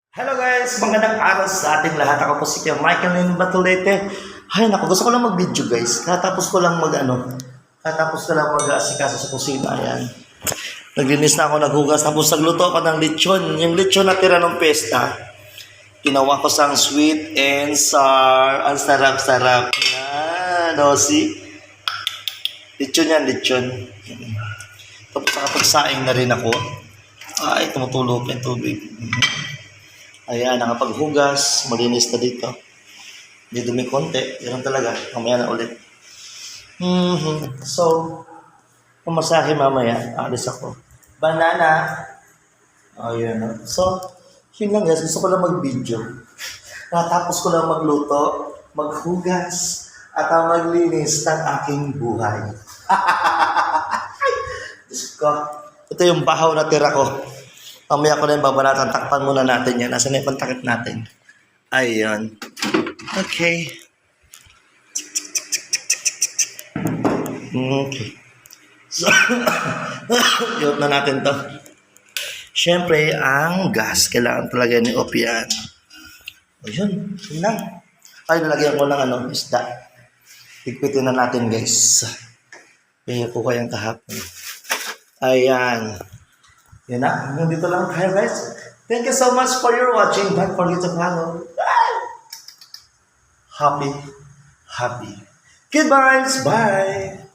Hello guys! Magandang araw sa ating lahat. Ako po si Kuya Michael Lynn Batulete. Ay naku, gusto ko lang mag-video guys. Katapos ko lang mag-asikaso sa kusina. Ayan. Naglinis na ako, naghugas. Tapos nagluto ako ng lechon. Yung lechon na tira ng pesta. Ginawa ko sang sweet and sour. Ang sarap-sarap. Yan, see? Lechon yan, lechon. Tapos nakapagsaing na rin ako. Ay, tumutulog yung tubig. Ayan, nakapaghugas, malinis na dito. Hindi dumi konti, ganun talaga. Mamaya na ulit. So, pumasahe mamaya, alis ako. Banana. Ayan. So, yun lang guys, gusto ko lang mag-video. Natapos ko lang magluto, maghugas, at maglinis ng aking buhay. Diyos ko, ito yung bahaw na tira ko. Mamaya ko na yung babanatan. Takpan muna natin yan. Nasaan na yung pantakip natin? Ayun. Okay. Okay. So, yun na natin to. Siyempre, ang gas. Kailangan talaga ni Opian. Ayun. Yun lang. Ay, nalagyan ko ng isda. Higpitin na natin, guys. Kaya ko kayang kahapon. Ayan. Yan na. Nandito lang tayo, guys. Thank you so much for your watching. Don't forget to follow. Happy. Goodbyes. Bye.